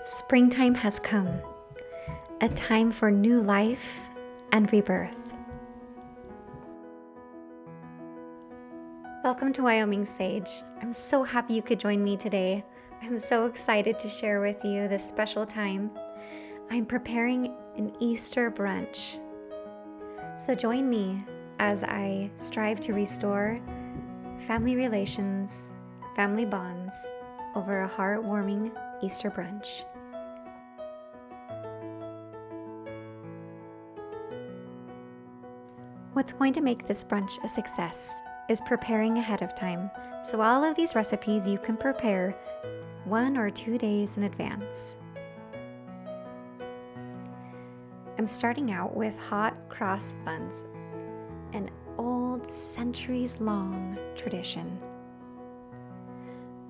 Springtime has come, a time for new life and rebirth. Welcome to Wyoming Sage. I'm so happy you could join me today. I'm so excited to share with you this special time. I'm preparing an Easter brunch. So join me as I strive to restore family relations, family bonds over a heartwarming Easter brunch. What's going to make this brunch a success is preparing ahead of time. So all of these recipes you can prepare 1 or 2 days in advance. I'm starting out with hot cross buns, an old centuries-long tradition.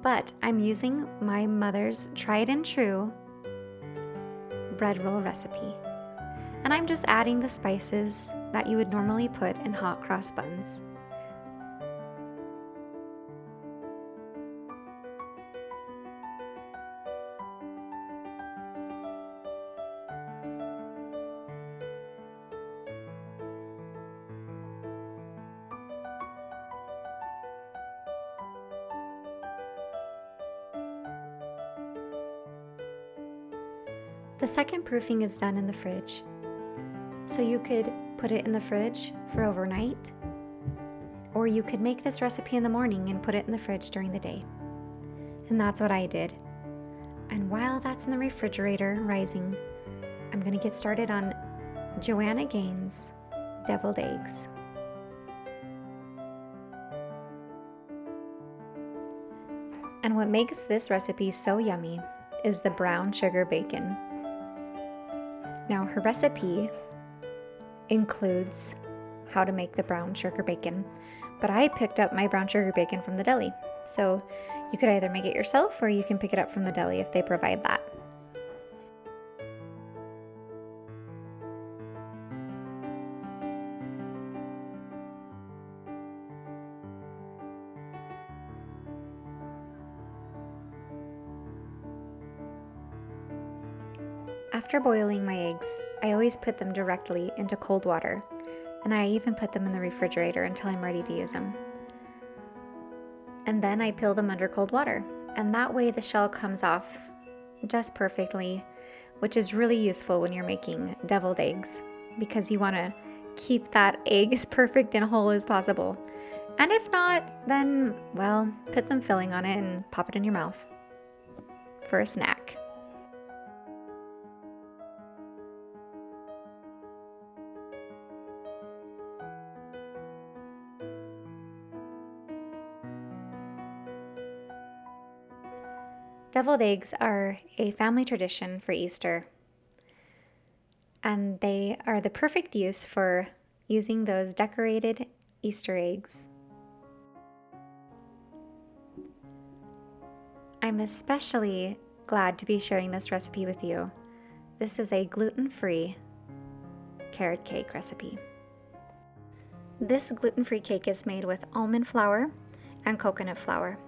But I'm using my mother's tried and true bread roll recipe. And I'm just adding the spices that you would normally put in hot cross buns. The second proofing is done in the fridge. So you could put it in the fridge for overnight, or you could make this recipe in the morning and put it in the fridge during the day. And that's what I did. And while that's in the refrigerator rising, I'm going to get started on Joanna Gain's deviled eggs. And what makes this recipe so yummy is the brown sugar bacon. Now, her recipe includes how to make the brown sugar bacon, but I picked up my brown sugar bacon from the deli. So you could either make it yourself or you can pick it up from the deli if they provide that. After boiling my eggs, I always put them directly into cold water, and I even put them in the refrigerator until I'm ready to use them. And then I peel them under cold water, and that way the shell comes off just perfectly, which is really useful when you're making deviled eggs, because you want to keep that egg as perfect and whole as possible. And if not, then, well, put some filling on it and pop it in your mouth for a snack. Deviled eggs are a family tradition for Easter, and they are the perfect use for using those decorated Easter eggs. I'm especially glad to be sharing this recipe with you. This is a gluten-free carrot cake recipe. This gluten-free cake is made with almond flour and coconut flour.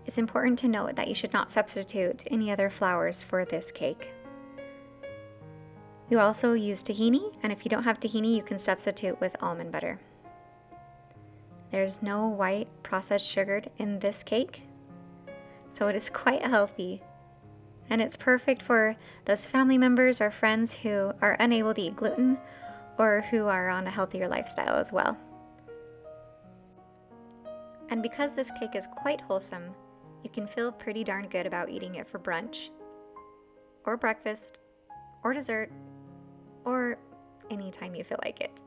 It's important to note that you should not substitute any other flours for this cake. You also use tahini, and if you don't have tahini, you can substitute with almond butter. There's no white processed sugar in this cake, so it is quite healthy. And it's perfect for those family members or friends who are unable to eat gluten or who are on a healthier lifestyle as well. And because this cake is quite wholesome, you can feel pretty darn good about eating it for brunch, or breakfast, or dessert, or anytime you feel like it.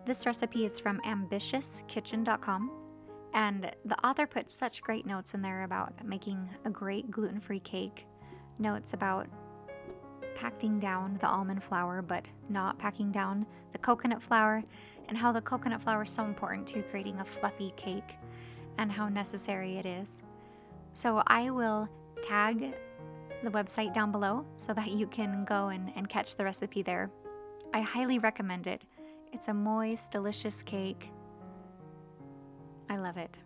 This recipe is from ambitiouskitchen.com. And the author put such great notes in there about making a great gluten-free cake. Notes about packing down the almond flour, but not packing down the coconut flour, and how the coconut flour is so important to creating a fluffy cake, and how necessary it is. So I will tag the website down below so that you can go and catch the recipe there. I highly recommend it. It's a moist, delicious cake. I love it.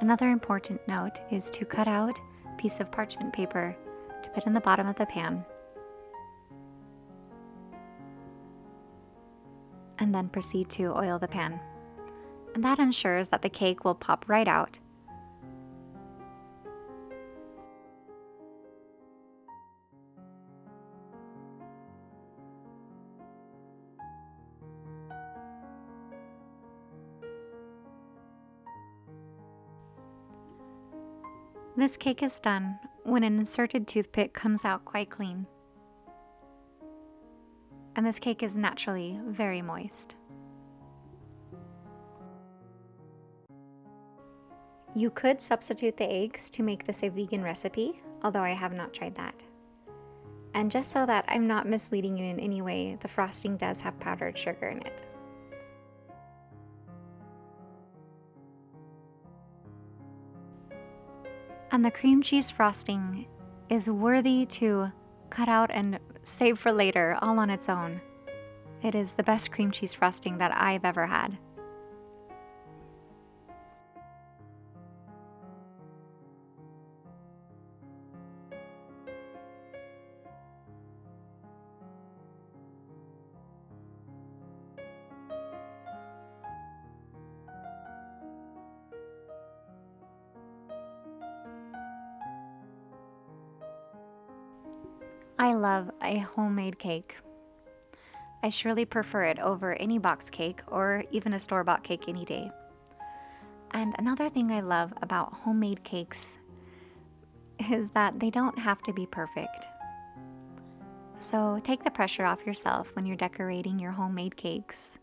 Another important note is to cut out a piece of parchment paper to put in the bottom of the pan, and then proceed to oil the pan. And that ensures that the cake will pop right out. This cake is done when an inserted toothpick comes out quite clean. And this cake is naturally very moist. You could substitute the eggs to make this a vegan recipe, although I have not tried that. And just so that I'm not misleading you in any way, the frosting does have powdered sugar in it. And the cream cheese frosting is worthy to cut out and save for later all on its own. It is the best cream cheese frosting that I've ever had. I love a homemade cake. I surely prefer it over any box cake or even a store-bought cake any day. And another thing I love about homemade cakes is that they don't have to be perfect. So take the pressure off yourself when you're decorating your homemade cakes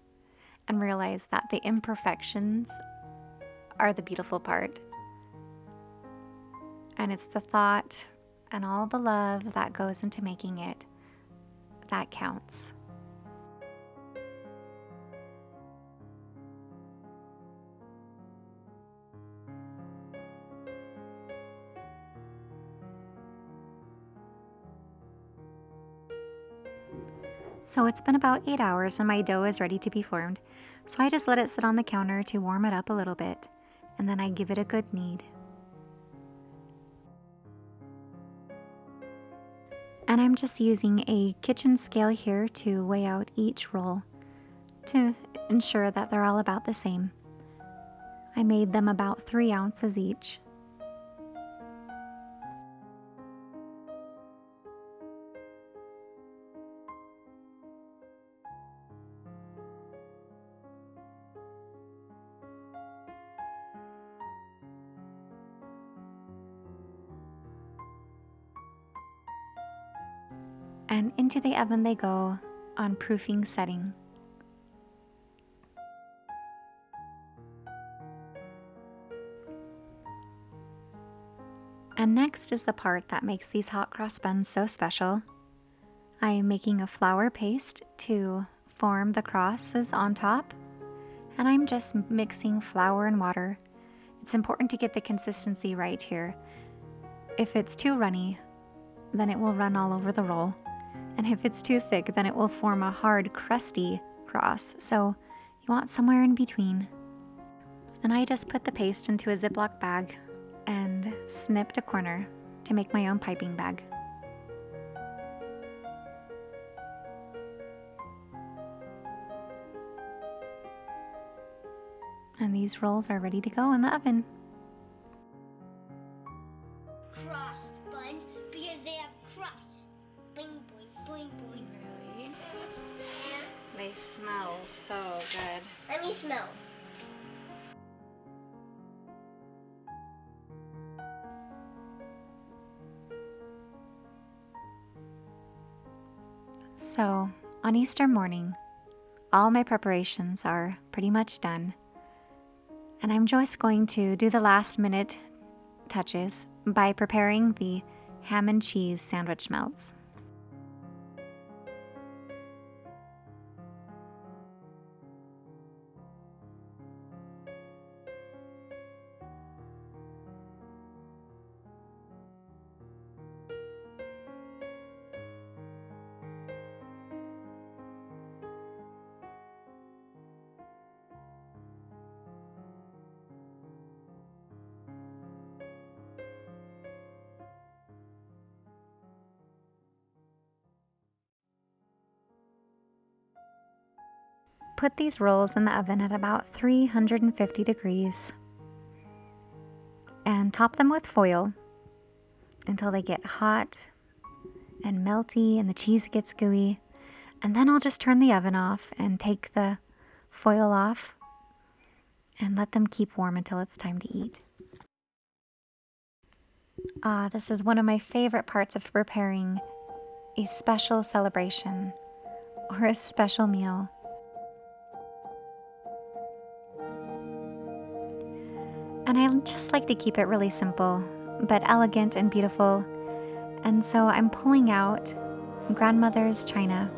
and realize that the imperfections are the beautiful part. And it's the thought and all the love that goes into making it that counts. So it's been about 8 hours and my dough is ready to be formed. So I just let it sit on the counter to warm it up a little bit, and then I give it a good knead. And I'm just using a kitchen scale here to weigh out each roll to ensure that they're all about the same. I made them about 3 ounces each. And into the oven they go on proofing setting. And next is the part that makes these hot cross buns so special. I am making a flour paste to form the crosses on top, and I'm just mixing flour and water It's important to get the consistency right here. If it's too runny, then it will run all over the roll. And if it's too thick, then it will form a hard, crusty cross. So you want somewhere in between. And I just put the paste into a Ziploc bag and snipped a corner to make my own piping bag. And these rolls are ready to go in the oven. Crust buns because they have crust. Boing, boing, boing, boing. Really? They smell so good. Let me smell. So, on Easter morning, all my preparations are pretty much done. And I'm just going to do the last minute touches by preparing the ham and cheese sandwich melts. Put these rolls in the oven at about 350 degrees and top them with foil until they get hot and melty and the cheese gets gooey. And then I'll just turn the oven off and take the foil off and let them keep warm until it's time to eat. This is one of my favorite parts of preparing a special celebration or a special meal. And I just like to keep it really simple, but elegant and beautiful. And so I'm pulling out grandmother's china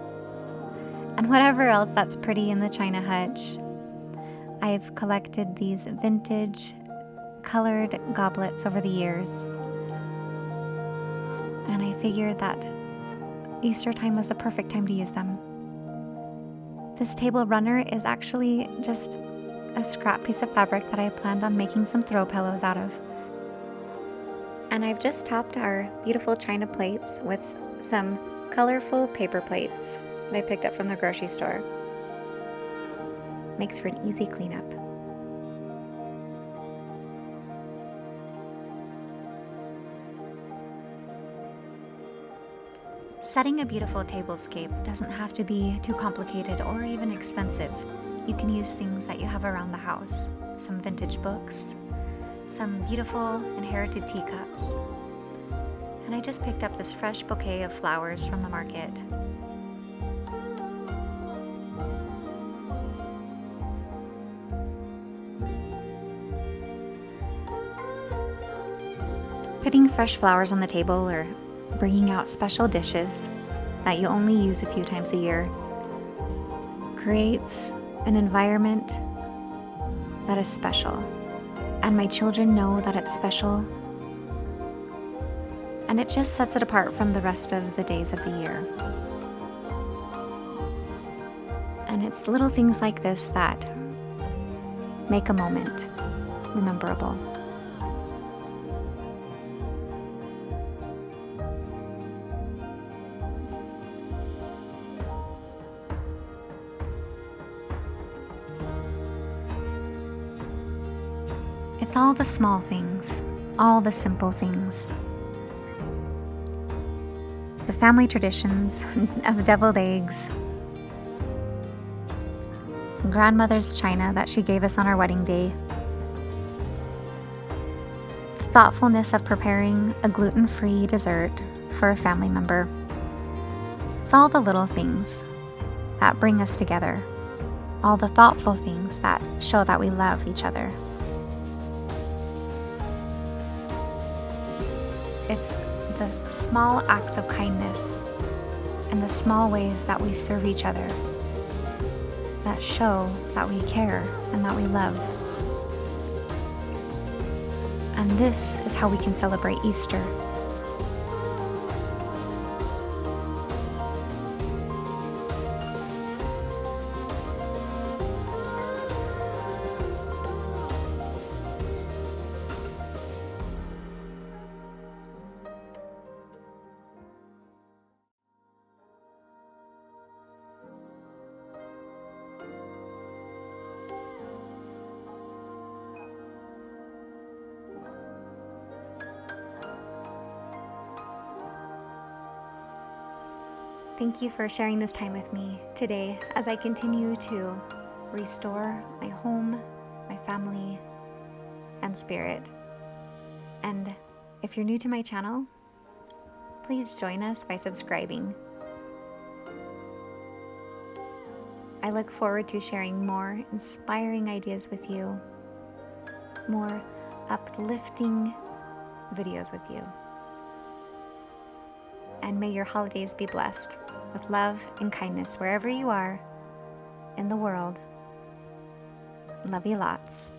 and whatever else that's pretty in the china hutch. I've collected these vintage colored goblets over the years. And I figured that Easter time was the perfect time to use them. This table runner is actually just a scrap piece of fabric that I planned on making some throw pillows out of. And I've just topped our beautiful china plates with some colorful paper plates that I picked up from the grocery store. Makes for an easy cleanup. Setting a beautiful tablescape doesn't have to be too complicated or even expensive. You can use things that you have around the house, some vintage books, some beautiful inherited teacups. And I just picked up this fresh bouquet of flowers from the market. Putting fresh flowers on the table or bringing out special dishes that you only use a few times a year creates an environment that is special. And my children know that it's special. And it just sets it apart from the rest of the days of the year. And it's little things like this that make a moment rememberable. It's all the small things, all the simple things. The family traditions of deviled eggs, grandmother's china that she gave us on our wedding day, the thoughtfulness of preparing a gluten-free dessert for a family member. It's all the little things that bring us together, all the thoughtful things that show that we love each other. It's the small acts of kindness and the small ways that we serve each other that show that we care and that we love. And this is how we can celebrate Easter. Thank you for sharing this time with me today as I continue to restore my home, my family, and spirit. And if you're new to my channel, please join us by subscribing. I look forward to sharing more inspiring ideas with you, more uplifting videos with you. And may your holidays be blessed with love and kindness wherever you are in the world. Love you lots.